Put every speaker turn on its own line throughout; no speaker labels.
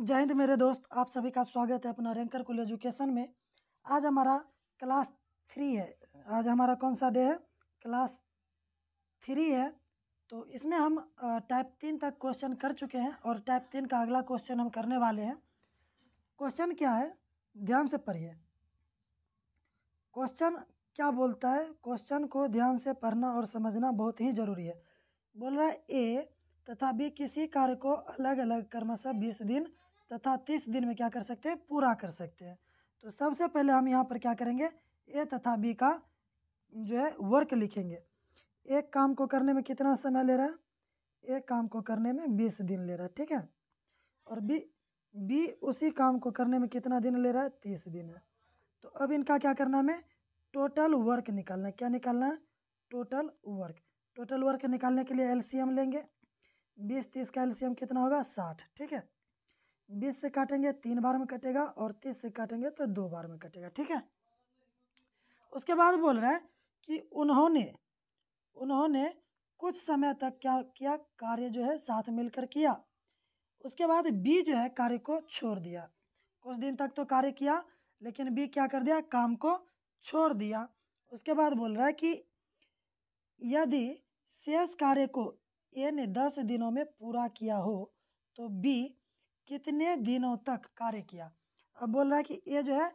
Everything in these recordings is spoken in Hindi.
जय हिंद मेरे दोस्त, आप सभी का स्वागत है अपना रैंकर कुल एजुकेशन में। आज हमारा क्लास 3 है। आज हमारा कौन सा डे है? क्लास 3 है। तो इसमें हम टाइप 3 तक क्वेश्चन कर चुके हैं और टाइप 3 का अगला क्वेश्चन हम करने वाले हैं। क्वेश्चन क्या है, ध्यान से पढ़िए। क्वेश्चन क्या बोलता है? क्वेश्चन को ध्यान से पढ़ना और समझना बहुत ही ज़रूरी है। बोल रहा है ए तथा बी किसी कार्य को अलग अलग क्रमशः 20 दिन तथा 30 दिन में क्या कर सकते हैं? पूरा कर सकते हैं। तो सबसे पहले हम यहाँ पर क्या करेंगे? ए तथा बी का जो है वर्क लिखेंगे। एक काम को करने में कितना समय ले रहा है? एक काम को करने में 20 दिन ले रहा है, ठीक है। और बी उसी काम को करने में कितना दिन ले रहा है? 30 दिन है। तो अब इनका क्या करना है? हमें टोटल वर्क निकालना है। क्या निकालना है? Total work. टोटल वर्क निकालने के लिए एलसीएम लेंगे। 20-30 का एलसीएम कितना होगा? 60, ठीक है। 20 से काटेंगे 3 बार में कटेगा और 30 से काटेंगे तो 2 बार में कटेगा, ठीक है। उसके बाद बोल रहा है कि उन्होंने कुछ समय तक क्या किया? कार्य जो है साथ मिलकर किया। उसके बाद बी जो है कार्य को छोड़ दिया। कुछ दिन तक तो कार्य किया, लेकिन बी क्या कर दिया? काम को छोड़ दिया। उसके बाद बोल रहा है कि यदि शेष कार्य को ए ने 10 दिनों में पूरा किया हो तो बी कितने दिनों तक कार्य किया? अब बोल रहा है कि ए जो है,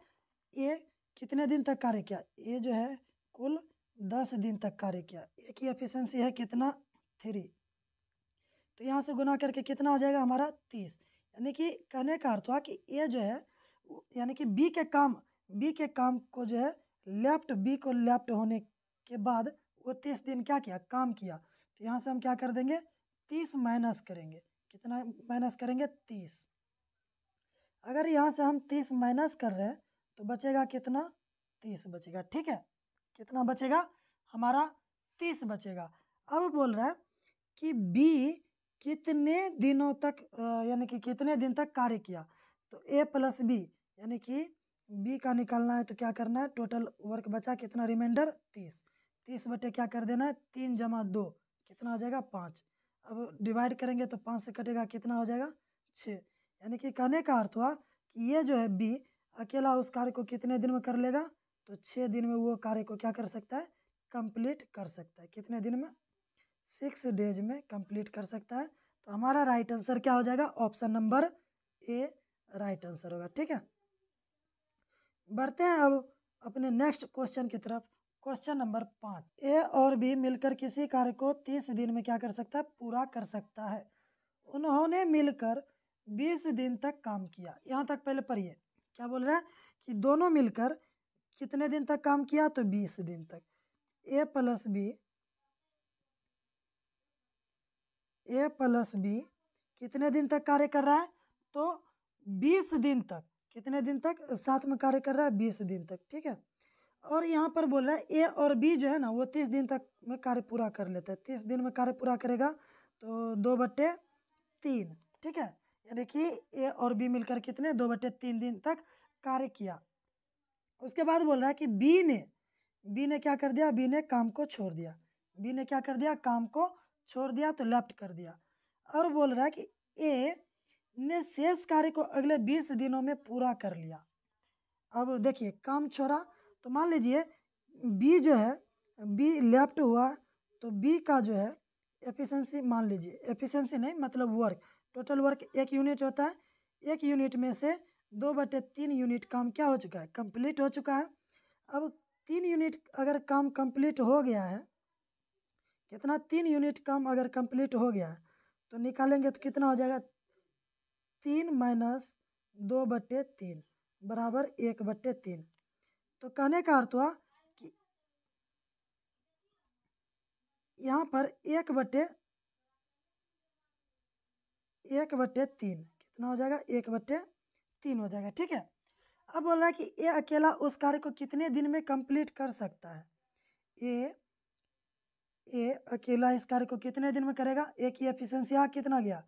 ए कितने दिन तक कार्य किया? ए जो है कुल 10 दिन तक कार्य किया। ए की एफिशिएंसी है कितना? 3। तो यहाँ से गुना करके कितना आ जाएगा हमारा? 30। यानी कि कहने का अर्थ हुआ कि ए जो है, यानी कि बी के काम को जो है बी को लेफ्ट होने के बाद वो 30 दिन क्या किया? काम किया। तो यहाँ से हम क्या कर देंगे? 30 माइनस करेंगे। कितना माइनस करेंगे? 30। अगर यहाँ से हम 30 माइनस कर रहे हैं तो बचेगा कितना? 30 बचेगा, ठीक है। कितना बचेगा? हमारा 30 बचेगा। अब बोल रहा है कि बी कितने दिनों तक यानी कि कितने दिन तक कार्य किया? तो ए प्लस बी यानी कि बी का निकालना है। तो क्या करना है? टोटल वर्क बचा कितना? रिमाइंडर 30। 30 बटे क्या कर देना है? 3 जमा 2 कितना हो जाएगा? 5। अब डिवाइड करेंगे तो 5 से कटेगा, कितना हो जाएगा? 6। यानी कि कहने का अर्थ हुआ कि ये जो है बी अकेला उस कार्य को कितने दिन में कर लेगा? तो 6 दिन में वो कार्य को क्या कर सकता है? कंप्लीट कर सकता है। कितने दिन में? 6 डेज में कंप्लीट कर सकता है। तो हमारा राइट आंसर क्या हो जाएगा? Option number A right answer होगा, ठीक है। बढ़ते हैं अब अपने नेक्स्ट क्वेश्चन की तरफ। Question number 5। ए और बी मिलकर किसी कार्य को 30 दिन में क्या कर सकता है? पूरा कर सकता है। उन्होंने मिलकर 20 दिन तक काम किया। यहाँ तक पहले पढ़िए। क्या बोल रहा है कि दोनों मिलकर कितने दिन तक काम किया? तो 20 दिन तक। ए प्लस बी कितने दिन तक कार्य कर रहा है? तो 20 दिन तक। कितने दिन तक साथ में कार्य कर रहा है? 20 दिन तक, ठीक है। और यहाँ पर बोल रहा है ए और बी जो है ना, वो 30 दिन तक में कार्य पूरा कर लेता है। 30 दिन में कार्य पूरा करेगा तो 2/3, ठीक है। यानी कि ए और बी मिलकर कितने? 2/3 दिन तक कार्य किया। उसके बाद बोल रहा है कि बी ने क्या कर दिया? बी ने काम को छोड़ दिया। बी ने क्या कर दिया? काम को छोड़ दिया, तो लेफ्ट कर दिया। और बोल रहा है कि ए ने शेष कार्य को अगले 20 दिनों में पूरा कर लिया। अब देखिए, काम छोड़ा तो मान लीजिए बी जो है, बी लेफ्ट हुआ तो बी का जो है एफिशिएंसी, मान लीजिए एफिशिएंसी नहीं मतलब वर्क, टोटल वर्क 1 यूनिट होता है। 1 यूनिट में से 2/3 यूनिट काम क्या हो चुका है? कंप्लीट हो चुका है। अब 3 यूनिट अगर काम कंप्लीट हो गया है, कितना? 3 यूनिट काम अगर कंप्लीट हो गया है तो निकालेंगे तो कितना हो जाएगा? 3 माइनस 2/3 बराबर 1/3। तो कहने का अर्थ हुआ कि यहाँ पर 1/3 कितना हो जाएगा? 1/3 हो जाएगा, ठीक है। अब बोल रहा है कि ए अकेला उस कार्य को कितने दिन में कंप्लीट कर सकता है? ए अकेला इस कार्य को कितने दिन में करेगा? ए की एफिशिएंसी कितना गया?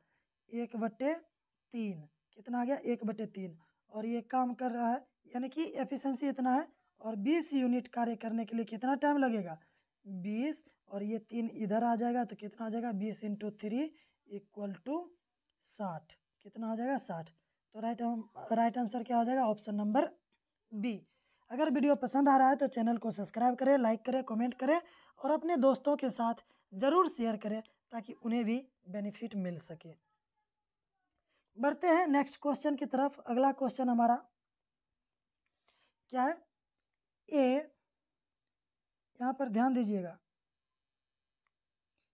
1/3। कितना आ गया? 1/3। और ये काम कर रहा है, यानी कि एफिशिएंसी इतना है। और 20 यूनिट कार्य करने के लिए कितना टाइम लगेगा? 20। और ये 3 इधर आ जाएगा तो कितना आ जाएगा? 20 × 3 = 60। कितना हो जाएगा? 60। तो राइट आंसर क्या हो जाएगा? Option number B. अगर वीडियो पसंद आ रहा है तो चैनल को सब्सक्राइब करें, लाइक करें, कमेंट करें और अपने दोस्तों के साथ ज़रूर शेयर करें ताकि उन्हें भी बेनिफिट मिल सके। बढ़ते हैं नेक्स्ट क्वेश्चन की तरफ। अगला क्वेश्चन हमारा क्या है? ए, यहाँ पर ध्यान दीजिएगा,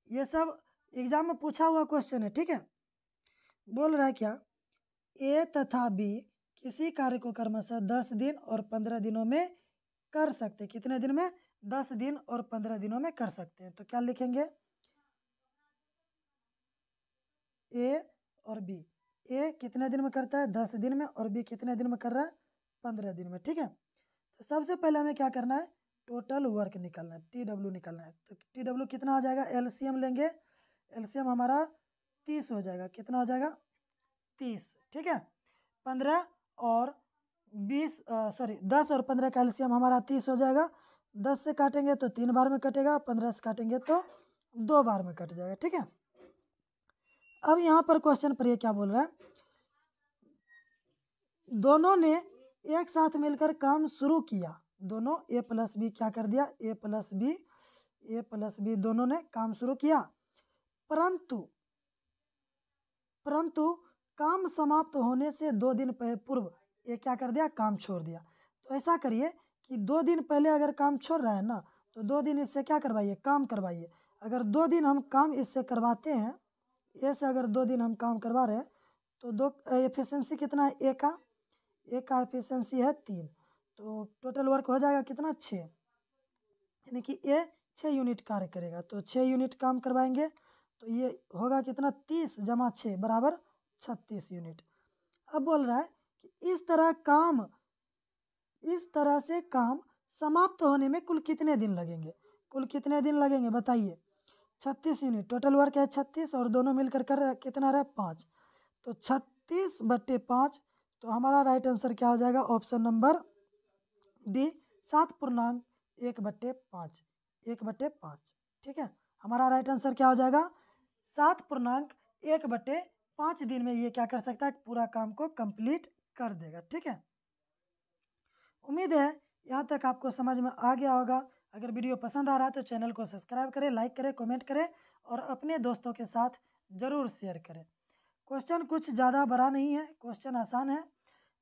ये सब एग्जाम में पूछा हुआ क्वेश्चन है, ठीक है। बोल रहा है क्या? ए तथा बी किसी कार्य को क्रमशः 10 दिन और 15 दिनों में कर सकते हैं। कितने दिन में? 10 दिन और 15 दिनों में कर सकते हैं। तो क्या लिखेंगे? ए और बी। ए कितने दिन में करता है? 10 दिन में। और बी कितने दिन में कर रहा है? 15 दिन में, ठीक है। तो सबसे पहले हमें क्या करना है? टोटल वर्क निकालना है, TW निकालना है। तो TW कितना आ जाएगा? एलसीएम लेंगे, एलसीएम हमारा 30 हो जाएगा। कितना हो जाएगा? 30, ठीक है। 15 और 20 10 और 15 का एलसीएम हमारा 30 हो जाएगा। 10 से काटेंगे तो 3 बार में कटेगा, 15 से काटेंगे तो 2 बार में कट जाएगा, ठीक है। अब यहाँ पर क्वेश्चन पर ये क्या बोल रहा है? दोनों ने एक साथ मिलकर काम शुरू किया। दोनों ए प्लस बी क्या कर दिया? ए प्लस बी दोनों ने काम शुरू किया, परंतु काम समाप्त होने से 2 दिन पूर्व ये क्या कर दिया? काम छोड़ दिया। तो ऐसा करिए कि 2 दिन पहले अगर काम छोड़ रहा है ना, तो 2 दिन इससे क्या करवाइए? काम करवाइए। अगर 2 दिन हम काम इससे करवाते हैं, ऐसे अगर 2 दिन हम काम करवा रहे हैं, तो 2 एफिशिएंसी कितना है? ए का एफिशिएंसी है 3। तो टोटल वर्क हो जाएगा कितना? 6, यानी कि ए 6 यूनिट कार्य करेगा। तो 6 यूनिट काम करवाएंगे तो ये होगा कितना? 30 जमा 6 बराबर 36 यूनिट। अब बोल रहा है कि इस तरह से काम समाप्त होने में कुल कितने दिन लगेंगे? कुल कितने दिन लगेंगे बताइए? 36 यूनिट, टोटल वर्क है 36 और दोनों मिलकर कर कितना रहा? 5। तो 36/5। तो हमारा राइट आंसर क्या हो जाएगा? Option number D, 7/1/5। 1/5, ठीक है। हमारा राइट आंसर क्या हो जाएगा? 7/1/5 दिन में ये क्या कर सकता है? पूरा काम को कंप्लीट कर देगा, ठीक है। उम्मीद है यहाँ तक आपको समझ में आ गया होगा। अगर वीडियो पसंद आ रहा है तो चैनल को सब्सक्राइब करें, लाइक करें, कमेंट करें और अपने दोस्तों के साथ ज़रूर शेयर करें। क्वेश्चन कुछ ज़्यादा बड़ा नहीं है, क्वेश्चन आसान है।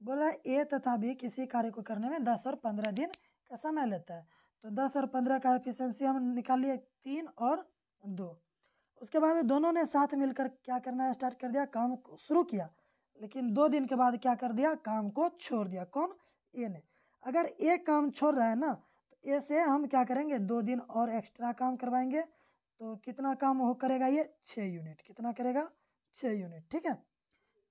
बोला ए तथा बी किसी कार्य को करने में 10 और 15 दिन का समय लेता है। तो 10 और 15 का एफिशिएंसी हम निकाल लिए 3 और 2। उसके बाद दोनों ने साथ मिलकर क्या करना स्टार्ट कर दिया? काम को शुरू किया, लेकिन 2 दिन के बाद क्या कर दिया? काम को छोड़ दिया। कौन? ए ने। अगर ए काम छोड़ रहा है ना, तो ए से हम क्या करेंगे? 2 दिन और एक्स्ट्रा काम करवाएंगे। तो कितना काम हो करेगा ये? 6 यूनिट। कितना करेगा? 6 यूनिट, ठीक है।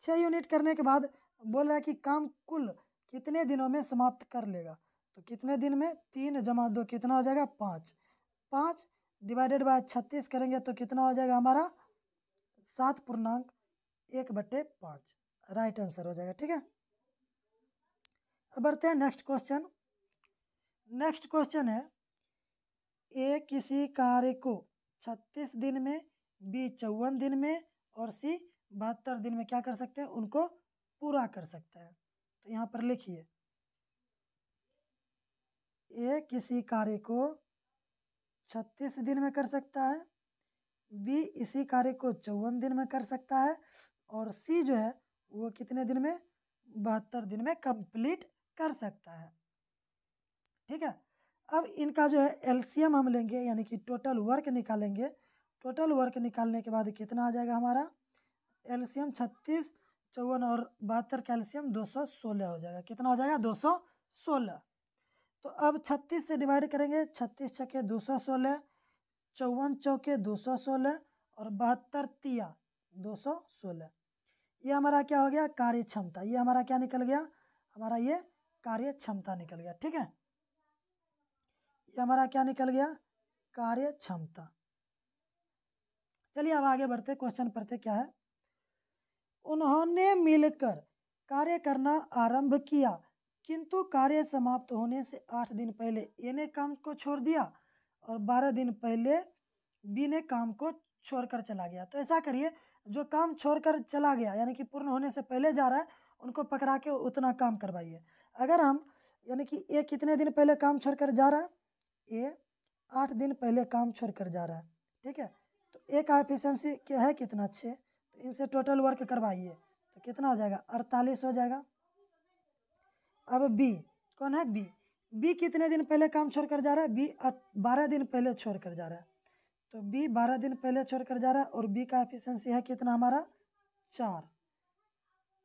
6 यूनिट करने के बाद बोल रहा है कि काम कुल कितने दिनों में समाप्त कर लेगा? तो कितने दिन में? 3 जमा 2 कितना हो जाएगा? 5। 5 डिवाइडेड बाय 36 करेंगे तो कितना हो जाएगा हमारा? 7/1/5 राइट आंसर हो जाएगा, ठीक है। अब बढ़ते हैं नेक्स्ट क्वेश्चन। नेक्स्ट क्वेश्चन है ए किसी कार्य को 36 दिन में, बी 54 दिन में और सी 72 दिन में क्या कर सकते हैं? उनको पूरा कर सकता है। तो यहाँ पर लिखिए ए किसी कार्य को 36 दिन में कर सकता है, बी इसी कार्य को 54 दिन में कर सकता है और सी जो है वो कितने दिन में? 72 दिन में कंप्लीट कर सकता है, ठीक है। अब इनका जो है एलसीएम हम लेंगे, यानी कि टोटल वर्क निकालेंगे। टोटल वर्क निकालने के बाद कितना आ जाएगा हमारा? एलसीएम 36, 54 और 72 का एलसीएम 216 हो जाएगा। कितना हो जाएगा? 216। तो अब 36 से डिवाइड करेंगे, 36 छक्के 216, 54 चौके 216 और 72 तिया 216। ये हमारा क्या हो गया? कार्य क्षमता। ये हमारा क्या निकल गया? हमारा ये कार्य क्षमता निकल गया, ठीक है। ये हमारा क्या निकल गया? कार्य क्षमता। चलिए अब आगे बढ़ते, क्वेश्चन पढ़ते क्या है। उन्होंने मिलकर कार्य करना आरंभ किया, किंतु कार्य समाप्त होने से 8 दिन पहले ए ने काम को छोड़ दिया और 12 दिन पहले बी ने काम को छोड़कर चला गया। तो ऐसा करिए, जो काम छोड़कर चला गया यानी कि पूर्ण होने से पहले जा रहा है उनको पकड़ा के उतना काम करवाइए। अगर हम यानी कि ये कितने दिन पहले काम छोड़कर जा रहा है, ये 8 दिन पहले काम छोड़कर जा रहा है, ठीक है। तो ए का एफिशिएंसी क्या है, कितना 6, तो इनसे टोटल वर्क करवाइए तो कितना हो जाएगा 48 हो जाएगा। अब बी कौन है, बी कितने दिन पहले काम छोड़कर जा रहा है, बी 12 दिन पहले छोड़कर जा रहा है, तो बी 12 दिन पहले छोड़कर जा रहा है और बी का एफिशिएंसी है कितना हमारा 4,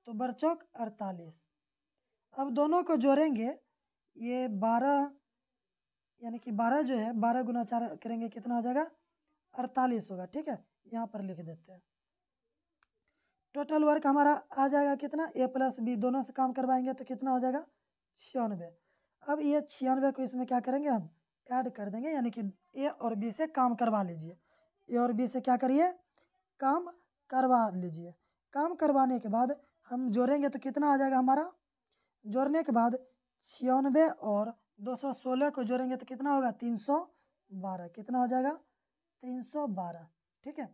तो बरचौक 48। अब दोनों को जोड़ेंगे, ये 12 यानी कि 12 जो है 12 गुना 4 करेंगे कितना हो जाएगा 48 होगा, ठीक है। यहाँ पर लिख देते हैं। टोटल वर्क हमारा आ जाएगा कितना, ए प्लस बी दोनों से काम करवाएंगे तो कितना हो जाएगा 96। अब ये 96 को इसमें क्या करेंगे, हम ऐड कर देंगे, यानी कि ए और बी से काम करवा लीजिए। ए और बी से क्या करिए, काम करवा लीजिए। काम करवाने के बाद हम जोड़ेंगे तो कितना आ जाएगा हमारा, जोड़ने के बाद 96 और 216 को जोड़ेंगे तो कितना होगा 312, कितना हो जाएगा 312, ठीक है।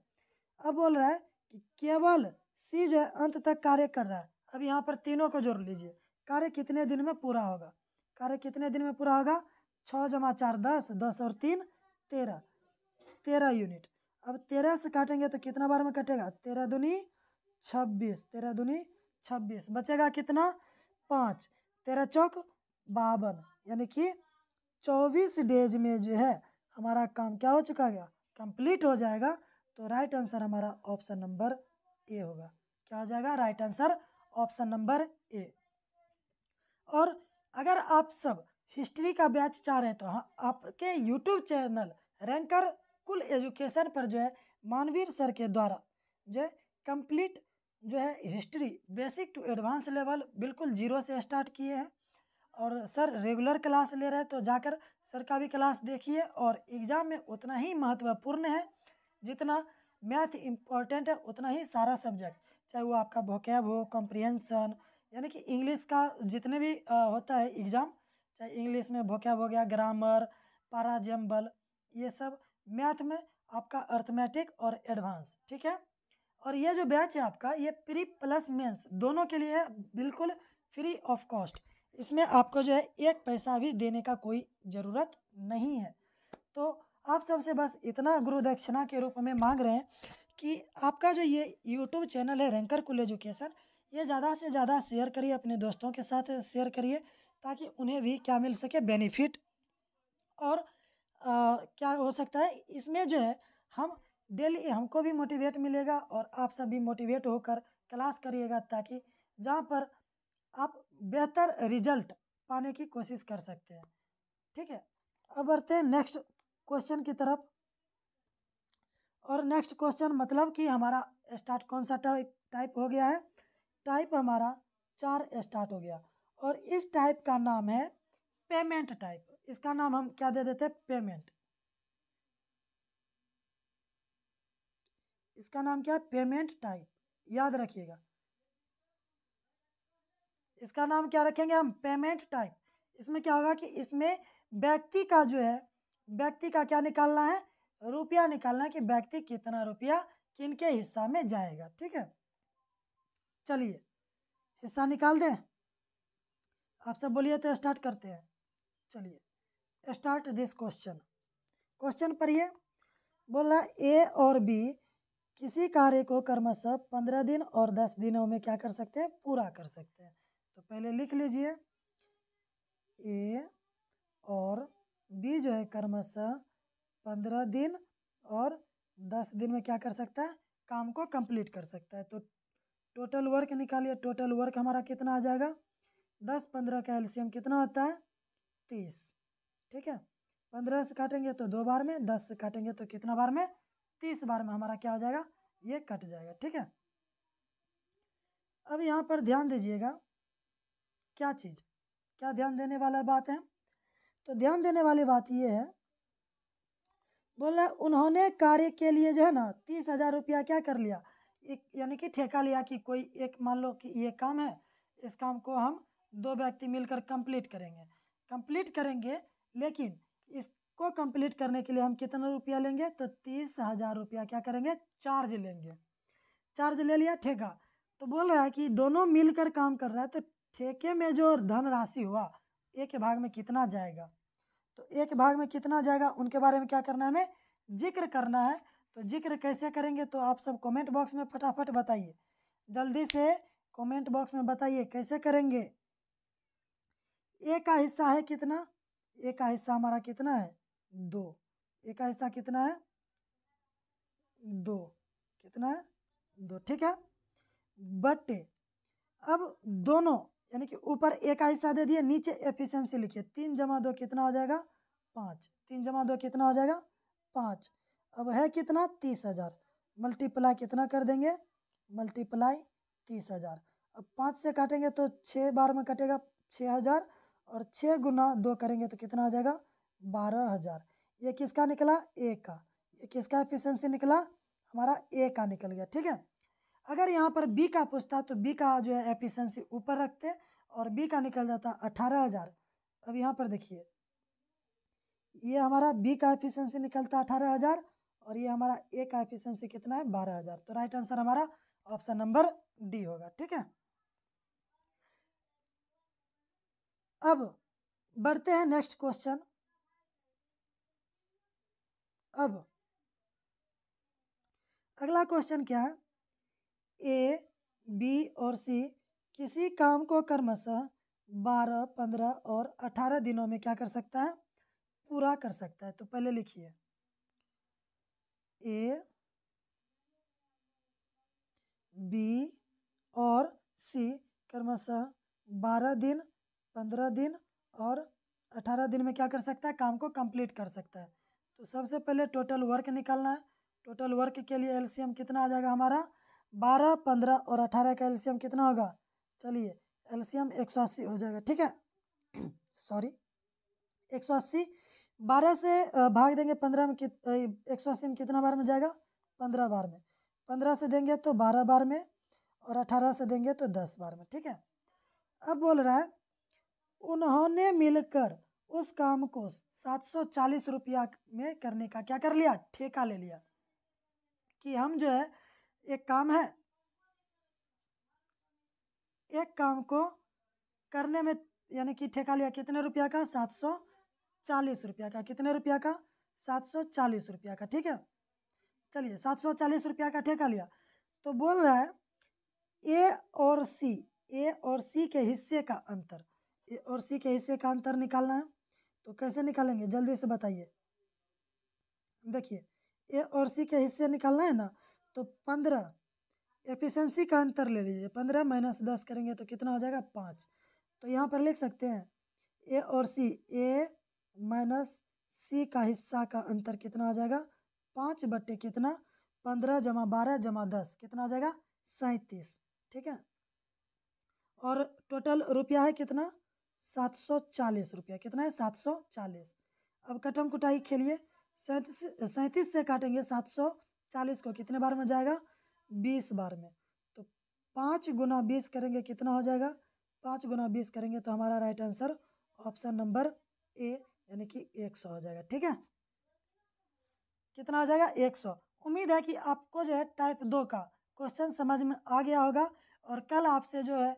अब बोल रहा है कि केवल सी जो है अंत तक कार्य कर रहा है। अब यहाँ पर तीनों को जोड़ लीजिए, कार्य कितने दिन में पूरा होगा, कार्य कितने दिन में पूरा होगा, 6 जमा 4 10, 10 और 3 13, 13 यूनिट। अब 13 से काटेंगे तो कितना बार में कटेगा, 13 दूनी 26, 13 दूनी 26, बचेगा कितना 5, 13 चौक 52, यानी कि 24 डेज में जो है हमारा काम क्या हो चुका है, कंप्लीट हो जाएगा। तो राइट आंसर हमारा ऑप्शन नंबर ए होगा। क्या हो जाएगा, right answer option number A. और अगर आप सब हिस्ट्री का बैच चाह रहे हैं तो हाँ, आपके यूट्यूब चैनल रैंकर कुल एजुकेशन पर जो है मानवीर सर के द्वारा जो है कंप्लीट जो है history basic to advance level बिल्कुल 0 से स्टार्ट किए हैं। और सर रेगुलर क्लास ले रहे हैं तो जाकर सर का भी क्लास देखिए। और एग्ज़ाम में उतना ही महत्वपूर्ण है जितना मैथ इम्पॉर्टेंट है, उतना ही सारा सब्जेक्ट, चाहे वो आपका वोकैब हो, कॉम्प्रिहेंशन, यानी कि इंग्लिश का जितने भी होता है एग्ज़ाम, चाहे इंग्लिश में वोकैब हो गया, ग्रामर, पैराजम्बल, ये सब मैथ में आपका अर्थमेटिक और एडवांस, ठीक है। और ये जो बैच है आपका, ये प्री प्लस मेंस दोनों के लिए है, बिल्कुल फ्री ऑफ कॉस्ट। इसमें आपको जो है 1 पैसा भी देने का कोई ज़रूरत नहीं है। तो आप सबसे बस इतना गुरु दक्षिणा के रूप में मांग रहे हैं कि आपका जो ये यूट्यूब चैनल है रैंकर कुल एजुकेशन, ये ज़्यादा से ज़्यादा शेयर करिए, अपने दोस्तों के साथ शेयर करिए ताकि उन्हें भी क्या मिल सके, बेनिफिट। और क्या हो सकता है इसमें जो है हम डेली हमको भी मोटिवेट मिलेगा और आप सब भी मोटिवेट होकर क्लास करिएगा ताकि जहाँ पर आप बेहतर रिजल्ट पाने की कोशिश कर सकते हैं, ठीक है। अब बढ़ते हैं नेक्स्ट क्वेश्चन की तरफ। और नेक्स्ट क्वेश्चन मतलब कि हमारा स्टार्ट कौन सा टाइप हो गया है, टाइप हमारा 4 स्टार्ट हो गया। और इस टाइप का नाम है पेमेंट टाइप। इसका नाम हम क्या दे देते हैं, पेमेंट। इसका नाम क्या है, पेमेंट टाइप, याद रखिएगा। इसका नाम क्या रखेंगे हम, पेमेंट टाइप। इसमें क्या होगा कि इसमें व्यक्ति का जो है, व्यक्ति का क्या निकालना है, रुपया निकालना है कि व्यक्ति कितना रुपया किनके हिस्सा में जाएगा, ठीक है। चलिए हिस्सा निकाल दें, आप सब बोलिए तो स्टार्ट करते हैं। चलिए स्टार्ट दिस क्वेश्चन। क्वेश्चन पढ़िए। बोल रहा है ए और बी किसी कार्य को क्रमशः 15 दिन और 10 दिनों में क्या कर सकते हैं, पूरा कर सकते हैं। तो पहले लिख लीजिए, ए और बी जो है क्रमशः 15 दिन और 10 दिन में क्या कर सकता है, काम को कंप्लीट कर सकता है। तो टोटल वर्क निकालिए, टोटल वर्क हमारा कितना आ जाएगा, 10 15 का एलसीएम कितना होता है 30, ठीक है। 15 से काटेंगे तो 2 बार में, 10 से काटेंगे तो कितना बार में, 30 बार में हमारा क्या हो जाएगा, ये कट जाएगा, ठीक है। अब यहाँ पर ध्यान दीजिएगा, क्या चीज़, क्या ध्यान देने वाला बात है, तो ध्यान देने वाली बात ये है, बोल रहा है उन्होंने कार्य के लिए जो है ना 30,000 रुपया क्या कर लिया, एक यानी कि ठेका लिया कि कोई एक, मान लो कि ये काम है, इस काम को हम 2 व्यक्ति मिलकर कंप्लीट करेंगे, लेकिन इसको कंप्लीट करने के लिए हम कितना रुपया लेंगे, तो 30,000 रुपया क्या करेंगे, चार्ज लेंगे। चार्ज ले लिया ठेका, तो बोल रहा है कि दोनों मिलकर काम कर रहा है, तो ठेके में जो धनराशि हुआ ए के भाग में कितना जाएगा, तो ए के भाग में कितना जाएगा उनके बारे में क्या करना है, हमें जिक्र करना है। तो जिक्र कैसे करेंगे, तो आप सब कमेंट बॉक्स में फटाफट बताइए, जल्दी से कमेंट बॉक्स में बताइए कैसे करेंगे। ए का हिस्सा है कितना, ए का हिस्सा हमारा कितना है 2, ए का हिस्सा कितना है 2, कितना है 2, ठीक है। बटे अब दोनों यानी कि ऊपर ए का हिस्सा दे दिए, नीचे एफिशिएंसी लिखिए, 3 जमा 2 कितना हो जाएगा 5, 3 जमा 2 कितना हो जाएगा 5। अब है कितना 30,000, मल्टीप्लाई कितना कर देंगे, मल्टीप्लाई 30,000। अब 5 से काटेंगे तो 6 बार में कटेगा 6,000, और 6 गुना 2 करेंगे तो कितना हो जाएगा 12,000। ये किसका निकला ए का, ये किसका एफिशिएंसी निकला, हमारा ए का निकल गया, ठीक है। अगर यहाँ पर बी का पूछता तो बी का जो है एफिशिएंसी ऊपर रखते और बी का निकल जाता 18,000। अब यहाँ पर देखिए, ये हमारा बी का एफिशिएंसी निकलता 18,000 और ये हमारा ए का एफिशिएंसी कितना है 12,000। तो राइट आंसर हमारा ऑप्शन नंबर डी होगा, ठीक है। अब बढ़ते हैं नेक्स्ट क्वेश्चन। अब अगला क्वेश्चन क्या है, ए, बी और सी किसी काम को क्रमशः 12, 15 और 18 दिनों में क्या कर सकता है, पूरा कर सकता है। तो पहले लिखिए ए, बी और सी क्रमशः 12 दिन, 15 दिन और 18 दिन में क्या कर सकता है, काम को कंप्लीट कर सकता है। तो सबसे पहले टोटल वर्क निकालना है। टोटल वर्क के लिए एलसीएम कितना आ जाएगा हमारा 12, 15 और 18 का एलसीएम कितना होगा, चलिए एलसीएम 180 हो जाएगा, ठीक है। सॉरी 180, 12 से भाग देंगे 15 में 180 में कितना बार में जाएगा 15 बार में, 15 से देंगे तो 12 बार में और 18 से देंगे तो 10 बार में, ठीक है। अब बोल रहा है उन्होंने मिलकर उस काम को 740 रुपया में करने का क्या कर लिया, ठेका ले लिया। कि हम जो है एक काम है, एक काम को करने में यानी कि ठेका लिया कितने रुपया का 740 रुपया का, कितने रुपया का 740 रुपया का, ठीक है। चलिए 740 रुपया का ठेका लिया। तो बोल रहा है ए और सी, ए और सी के हिस्से का अंतर, ए और सी के हिस्से का अंतर निकालना है। तो कैसे निकालेंगे जल्दी से बताइए। देखिए ए और सी के हिस्से निकालना है ना, तो 15 एफिशिएंसी का अंतर ले लीजिए, 15 माइनस 10 करेंगे तो कितना हो जाएगा 5। तो यहाँ पर लिख सकते हैं ए और सी, ए माइनस सी का हिस्सा का अंतर कितना हो जाएगा 5 बट्टे कितना 15 जमा 12 जमा 10 कितना हो जाएगा 37, ठीक है। और टोटल रुपया है कितना 740 रुपया, कितना है 740। अब कटम कुटाई खेलिए, 37 से काटेंगे 740 को कितने बार में जाएगा 20 बार में। तो 5 गुना 20 करेंगे कितना हो जाएगा, 5 गुना 20 करेंगे तो हमारा right answer option number A यानी कि 100 हो जाएगा, ठीक है। कितना हो जाएगा 100। उम्मीद है कि आपको जो है टाइप 2 का क्वेश्चन समझ में आ गया होगा। और कल आपसे जो है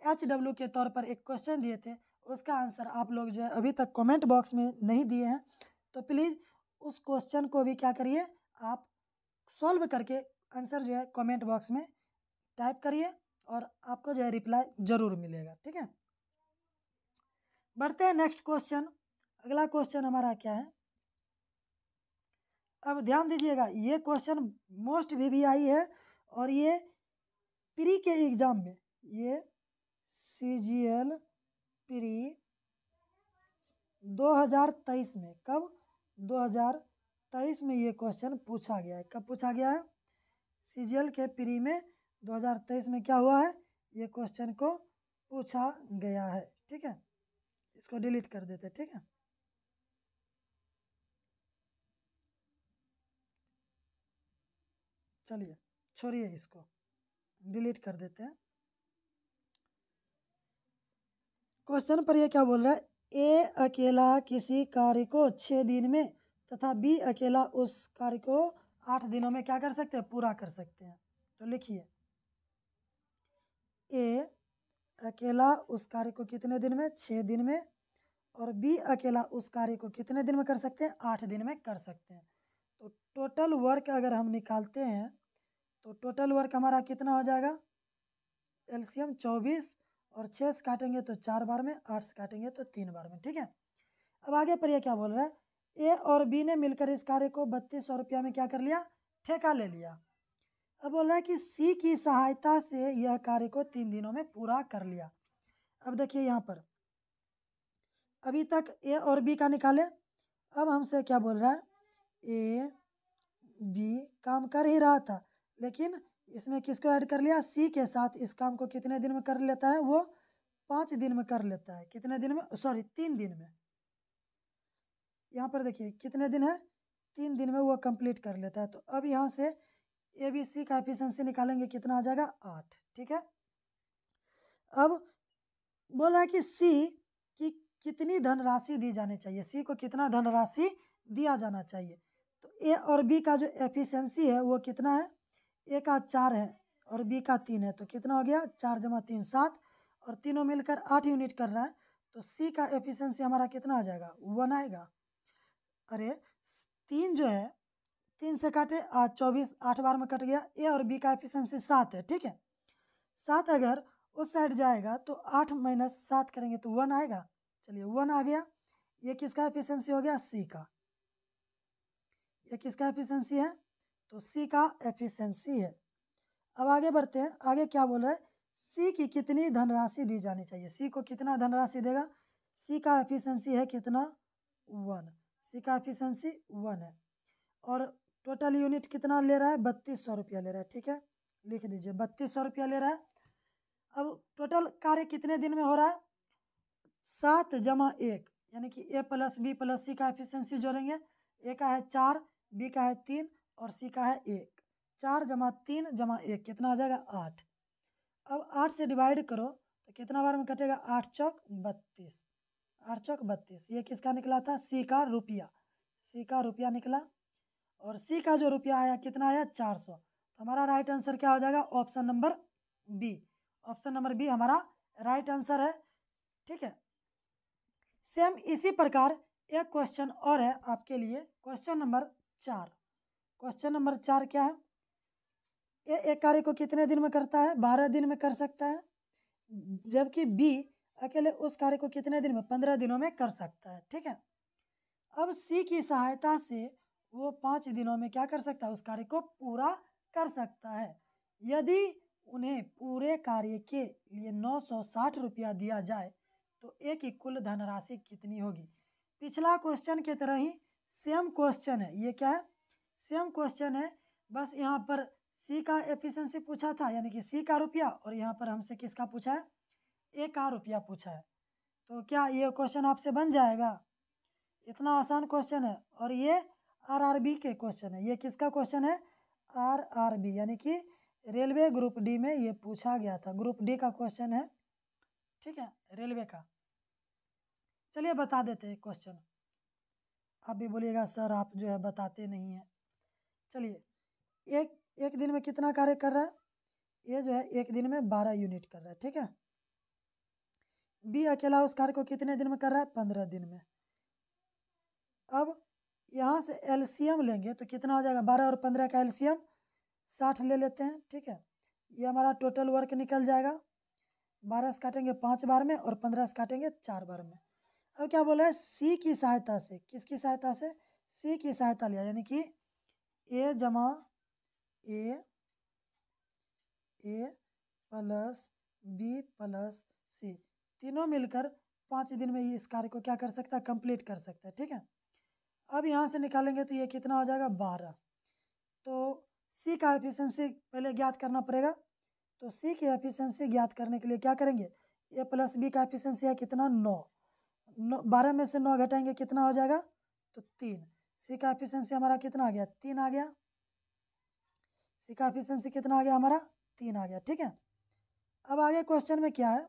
HW के तौर पर एक क्वेश्चन दिए थे, उसका आंसर आप लोग जो है अभी तक कमेंट बॉक्स में नहीं दिए हैं, तो प्लीज़ उस क्वेश्चन को भी क्या करिए आप सॉल्व करके आंसर जो है कमेंट बॉक्स में टाइप करिए और आपको जो है रिप्लाई ज़रूर मिलेगा, ठीक है। बढ़ते हैं नेक्स्ट क्वेश्चन। अगला क्वेश्चन हमारा क्या है, अब ध्यान दीजिएगा, ये क्वेश्चन मोस्ट VVI है और ये प्री के एग्जाम में, ये CGL प्री 2023 में, कब 2023 में ये क्वेश्चन पूछा गया है। कब पूछा गया है, CGL के प्री में 2023 में क्या हुआ है, ये क्वेश्चन को पूछा गया है, ठीक है। इसको डिलीट कर देते, ठीक है। चलिए छोड़िए, इसको डिलीट कर देते हैं। क्वेश्चन पर ये क्या बोल रहा है, ए अकेला किसी कार्य को 6 दिन में तथा बी अकेला उस कार्य को 8 दिनों में क्या कर सकते हैं, पूरा कर सकते हैं। तो लिखिए ए अकेला उस कार्य को कितने दिन में, 6 दिन में, और बी अकेला उस कार्य को कितने दिन में कर सकते हैं, 8 दिन में कर सकते हैं। तो टोटल वर्क अगर हम निकालते हैं तो टोटल वर्क हमारा कितना हो जाएगा, एलसीएम 24, और 6 से काटेंगे तो 4 बार में, 8 से काटेंगे तो 3 बार में। ठीक है, अब आगे पर ये क्या बोल रहा है, ए और बी ने मिलकर इस कार्य को 3200 रुपया में क्या कर लिया, ठेका ले लिया। अब बोल रहा है कि सी की सहायता से यह कार्य को 3 दिनों में पूरा कर लिया। अब देखिए यहाँ पर अभी तक ए और बी का निकाले, अब हमसे क्या बोल रहा है, ए बी काम कर ही रहा था लेकिन इसमें किसको ऐड कर लिया, सी के साथ। इस काम को कितने दिन में कर लेता है वो, 5 दिन में कर लेता है। कितने दिन में, सॉरी 3 दिन में। यहाँ पर देखिए कितने दिन है, 3 दिन में वो कंप्लीट कर लेता है। तो अब यहाँ से ए बी सी का एफिशिएंसी निकालेंगे, कितना आ जाएगा, 8। ठीक है, अब बोल रहा है कि सी की कितनी धनराशि दी जानी चाहिए, सी को कितना धनराशि दिया जाना चाहिए। तो ए और बी का जो एफिशिएंसी है वो कितना है, ए का 4 है और बी का 3 है, तो कितना हो गया, 4 × 3 7, और तीनों मिलकर 8 यूनिट कर रहा है। तो सी का एफिशिएंसी हमारा कितना आ जाएगा, 1 आएगा। अरे 3 जो है, 3 से काटे 8, 24, 8 बार में कट गया। ए और बी का एफिशिएंसी 7 है। ठीक है, 7 अगर उस साइड जाएगा तो 8 - 7 करेंगे तो 1 आएगा। चलिए 1 आ गया। ये किसका एफिशिएंसी हो गया, सी का। ये किसका एफिशिएंसी है, तो सी का एफिशिएंसी है। अब आगे बढ़ते हैं, आगे क्या बोल रहा है, सी की कितनी धनराशि दी जानी चाहिए, सी को कितना धनराशि देगा। सी का एफिशिएंसी है कितना, 1। सी का एफिशिएंसी 1 है और टोटल यूनिट कितना ले रहा है, 3200 रुपया ले रहा है। ठीक है, लिख दीजिए 3200 रुपया ले रहा है। अब टोटल कार्य कितने दिन में हो रहा है, 7 + 1, यानी कि ए प्लस बी प्लस सी का एफिशिएंसी जोड़ेंगे। ए का है 4, बी का है 3 और सी का है 1। 4 + 3 + 1 कितना आ जाएगा, 8। अब 8 से डिवाइड करो तो कितना बार में कटेगा, 8 चौक 32, 8 चौक 32। ये किसका निकला था, सी का रुपया, सी का रुपया निकला। और सी का जो रुपया आया कितना आया, 400। तो हमारा राइट आंसर क्या हो जाएगा, option number B. Option number B हमारा राइट आंसर है। ठीक है, सेम इसी प्रकार एक क्वेश्चन और है आपके लिए, क्वेश्चन नंबर 4। क्वेश्चन नंबर 4 क्या है, ए एक कार्य को कितने दिन में करता है, 12 दिन में कर सकता है, जबकि बी अकेले उस कार्य को कितने दिन में, 15 दिनों में कर सकता है। ठीक है, अब सी की सहायता से वो 5 दिनों में क्या कर सकता है, उस कार्य को पूरा कर सकता है। यदि उन्हें पूरे कार्य के लिए 960 रुपया दिया जाए तो ए की कुल धनराशि कितनी होगी। पिछला क्वेश्चन की तरह ही सेम क्वेश्चन है, ये क्या है, सेम क्वेश्चन है, बस यहाँ पर सी का एफिशिएंसी पूछा था यानी कि सी का रुपया, और यहाँ पर हमसे किसका पूछा है, ए का रुपया पूछा है। तो क्या ये क्वेश्चन आपसे बन जाएगा, इतना आसान क्वेश्चन है। और ये आरआरबी के क्वेश्चन है, ये किसका क्वेश्चन है, आरआरबी यानी कि रेलवे ग्रुप डी में ये पूछा गया था, ग्रुप डी का क्वेश्चन है। ठीक है, रेलवे का। चलिए बता देते हैं क्वेश्चन, आप भी बोलिएगा सर आप जो है बताते नहीं हैं। चलिए एक दिन में कितना कार्य कर रहा है, ये जो है एक दिन में 12 यूनिट कर रहा है। ठीक है, बी अकेला उस कार्य को कितने दिन में कर रहा है, 15 दिन में। अब यहाँ से एलसीएम लेंगे तो कितना हो जाएगा, 12 और 15 का एलसीएम 60 ले लेते हैं। ठीक है, ये हमारा टोटल वर्क निकल जाएगा। 12 से काटेंगे 5 बार में और 15 से काटेंगे 4 बार में। अब क्या बोला है, सी की सहायता से, किसकी सहायता से, सी की सहायता लिया, यानी कि ए जमा ए प्लस बी प्लस सी तीनों मिलकर 5 दिन में इस कार्य को क्या कर सकता है, कंप्लीट कर सकता है। ठीक है, अब यहाँ से निकालेंगे तो ये कितना हो जाएगा, 12। तो सी का एफिशिएंसी पहले ज्ञात करना पड़ेगा। तो सी की एफिशिएंसी ज्ञात करने के लिए क्या करेंगे, ए प्लस बी का एफिशिएंसी है कितना, 9। 12 में से 9 घटाएंगे कितना हो जाएगा, तो 3। सी का एफिशिएंसी हमारा कितना आ गया, 3 आ गया। सी का एफिशिएंसी कितना आ गया हमारा, 3 आ गया। ठीक है, अब आगे क्वेश्चन में क्या है,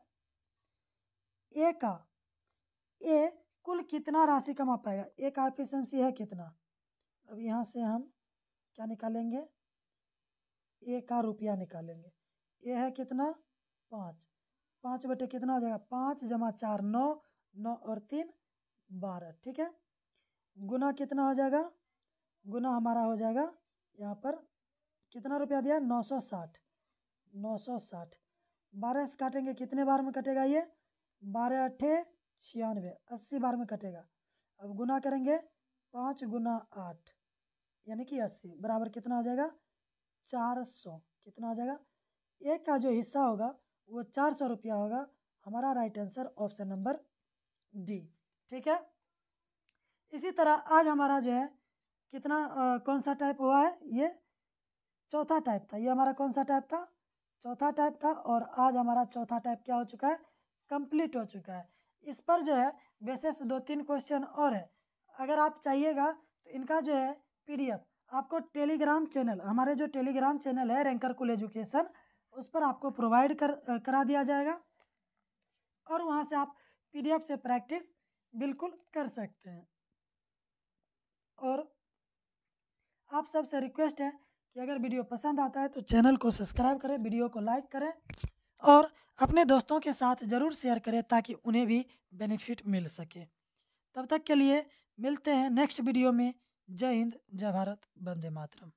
ए कुल कितना राशि कमा पाएगा, ए का एफिशिएंसी है कितना। अब यहाँ से हम क्या निकालेंगे, ए का रुपया निकालेंगे। ए है कितना, 5, 5 बटे कितना हो जाएगा 5 जमा 4 9, 9 और 3 12, ठीक है। गुना कितना हो जाएगा, गुना हमारा हो जाएगा यहाँ पर कितना रुपया दिया 960, 960 12 से काटेंगे कितने बार में कटेगा ये 12 अट्ठे 96, 80 बार में कटेगा। अब गुना करेंगे 5 गुना 8 यानी कि 80 बराबर कितना हो जाएगा 400, कितना हो जाएगा एक का जो हिस्सा होगा वो 400 रुपया होगा। हमारा right answer option number D, ठीक है। इसी तरह आज हमारा जो है कितना कौन सा टाइप हुआ है, ये चौथा टाइप था। ये हमारा कौन सा टाइप था, चौथा टाइप था। और आज हमारा चौथा टाइप क्या हो चुका है, कंप्लीट हो चुका है। इस पर जो है विशेष 2-3 क्वेश्चन और है। अगर आप चाहिएगा तो इनका जो है PDF आपको टेलीग्राम चैनल, हमारे जो टेलीग्राम चैनल है रैंकर कूल एजुकेशन, उस पर आपको प्रोवाइड करा दिया जाएगा और वहाँ से आप PDF से प्रैक्टिस बिल्कुल कर सकते हैं। और आप सबसे रिक्वेस्ट है कि अगर वीडियो पसंद आता है तो चैनल को सब्सक्राइब करें, वीडियो को लाइक करें और अपने दोस्तों के साथ ज़रूर शेयर करें ताकि उन्हें भी बेनिफिट मिल सके। तब तक के लिए मिलते हैं नेक्स्ट वीडियो में। जय हिंद, जय भारत, वंदे मातरम।